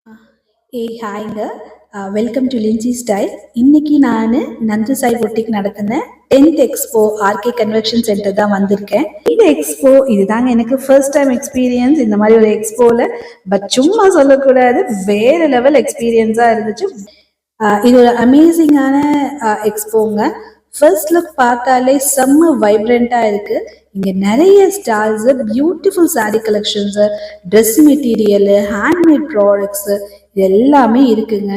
ஹாய்ங்க. Welcome to Lincy style. இன்னைக்கு நான் Nandu Sai boutique நடத்தின 10th expo RK convention centre தான் வந்திருக்கேன். இந்த எக்ஸ்போ இதுதாங்க எனக்கு ஃபர்ஸ்ட் டைம் எக்ஸ்பீரியன்ஸ் இந்த மாதிரி ஒரு எக்ஸ்போல. பட் சும்மா சொல்லக்கூடாது, வேற லெவல் எக்ஸ்பீரியன்ஸா இருந்துச்சு. இது ஒரு அமேசிங்கான எக்ஸ்போங்க. ஃபர்ஸ்ட் லுக் பார்த்தாலே செம்ம வைப்ரண்டா இருக்கு. இங்க நிறைய stalls, beautiful sorry collections, dress material, handmade products எல்லாமே இருக்குங்க.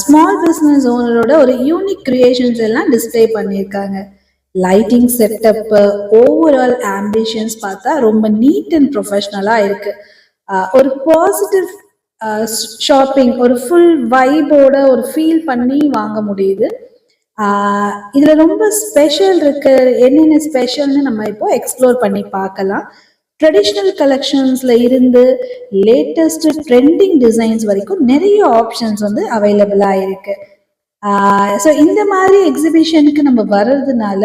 ஸ்மால் பிஸ்னஸ் ஓனரோட ஒரு யூனிக் கிரியேஷன்ஸ் எல்லாம் டிஸ்பிளே பண்ணியிருக்காங்க. லைட்டிங் செட்டப், ஓவரால் ஆம்பிஷன்ஸ் பார்த்தா ரொம்ப நீட் அண்ட் ப்ரொஃபஷனலா இருக்கு. ஒரு பாசிட்டிவ் ஷாப்பிங், ஒரு ஃபுல் வைபோட ஒரு ஃபீல் பண்ணி வாங்க முடியுது. இதுல ரொம்ப ஸ்பெஷல் இருக்கு. என்னென்ன ஸ்பெஷல்னு நம்ம இப்போ எக்ஸ்ப்ளோர் பண்ணி பார்க்கலாம். ட்ரெடிஷ்னல் கலெக்ஷன்ஸ்ல இருந்து லேட்டஸ்ட் ட்ரெண்டிங் டிசைன்ஸ் வரைக்கும் நிறைய ஆப்ஷன்ஸ் வந்து அவைலபிளா இருக்கு. ஸோ இந்த மாதிரி எக்ஸிபிஷனுக்கு நம்ம வர்றதுனால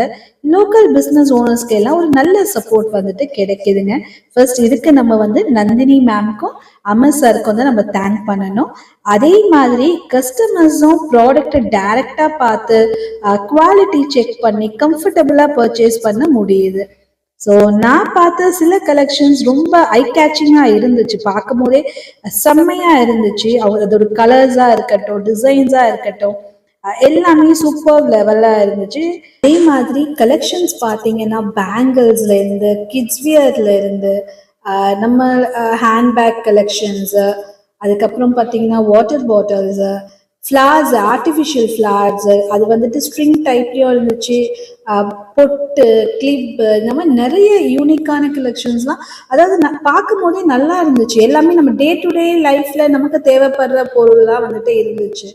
லோக்கல் பிஸ்னஸ் ஓனர்ஸ்க்கு எல்லாம் ஒரு நல்ல சப்போர்ட் வந்துட்டு கிடைக்குதுங்க. ஃபர்ஸ்ட் இதுக்கு நம்ம வந்து நந்தினி மேம்க்கும் அமர் சாருக்கும் வந்து நம்ம தேங்க் பண்ணணும். அதே மாதிரி கஸ்டமர்ஸும் ப்ராடக்டை டைரக்டா பார்த்து குவாலிட்டி செக் பண்ணி கம்ஃபர்டபுளா பர்ச்சேஸ் பண்ண முடியுது. ஸோ நான் பார்த்த சில கலெக்ஷன்ஸ் ரொம்ப ஐ கேச்சிங்கா இருந்துச்சு, பார்க்கும் போதே செம்மையா இருந்துச்சு. அதோட கலர்ஸா இருக்கட்டும், டிசைன்ஸா இருக்கட்டும், எல்லாமே சூப்பர் லெவலா இருந்துச்சு. அதே மாதிரி கலெக்ஷன்ஸ் பார்த்தீங்கன்னா பேங்கிள்ஸ்ல இருந்து, கிட்ஸ் வியர்ல இருந்து, நம்ம ஹேண்ட்பேக் கலெக்ஷன்ஸ், அதுக்கப்புறம் பார்த்தீங்கன்னா water bottles, flowers, artificial flowers, அது வந்துட்டு ஸ்ட்ரிங் டைப்லயும் இருந்துச்சு, பொட்டு, கிளிப், இந்த மாதிரி நிறைய யூனிக்கான கலெக்ஷன்ஸ்லாம். அதாவது பார்க்கும் போதே நல்லா இருந்துச்சு. எல்லாமே நம்ம டே டு டே லைஃப்ல நமக்கு தேவைப்படுற பொருள்லாம் வந்துட்டு இருந்துச்சு.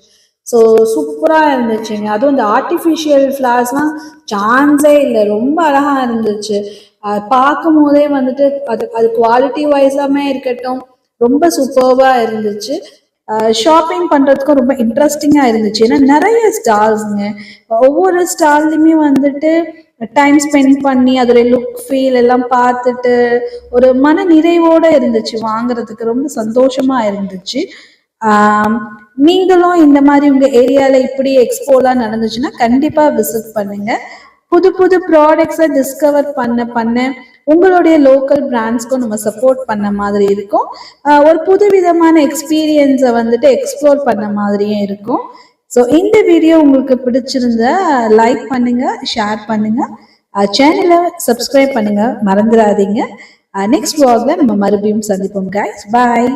ஸோ சூப்பராக இருந்துச்சுங்க. அதுவும் இந்த ஆர்டிஃபிஷியல் ஃப்ளார்ஸ்லாம் சான்ஸே இல்லை, ரொம்ப அழகா இருந்துச்சு. பார்க்கும் போதே வந்துட்டு அது குவாலிட்டி வைஸாமே இருக்கட்டும் ரொம்ப சூப்பர்வா இருந்துச்சு. ஷாப்பிங் பண்றதுக்கும் ரொம்ப இன்ட்ரெஸ்டிங்கா இருந்துச்சு. ஏன்னா நிறைய ஸ்டால்ஸுங்க, ஒவ்வொரு ஸ்டால்லையுமே வந்துட்டு டைம் ஸ்பெண்ட் பண்ணி அதோட லுக் ஃபீல் எல்லாம் பார்த்துட்டு ஒரு மன நிறைவோட இருந்துச்சு. வாங்குறதுக்கு ரொம்ப சந்தோஷமா இருந்துச்சு. நீங்களும் இந்த மாதிரி உங்க ஏரியால இப்படி எக்ஸ்போலாம் நடந்துச்சுன்னா கண்டிப்பா விசிட் பண்ணுங்க. புது புது ப்ராடக்ட்ஸை டிஸ்கவர் பண்ண உங்களுடைய லோக்கல் பிராண்ட்ஸ்க்கும் நம்ம சப்போர்ட் பண்ண மாதிரி இருக்கும். ஒரு புது விதமான எக்ஸ்பீரியன்ஸை வந்துட்டு எக்ஸ்ப்ளோர் பண்ண மாதிரியும் இருக்கும். ஸோ இந்த வீடியோ உங்களுக்கு பிடிச்சிருந்தா லைக் பண்ணுங்க, ஷேர் பண்ணுங்க, சேனலை சப்ஸ்கிரைப் பண்ணுங்க மறந்துடாதீங்க. நெக்ஸ்ட் vlogல நம்ம மறுபடியும் சந்திப்போம் கைஸ். பாய்.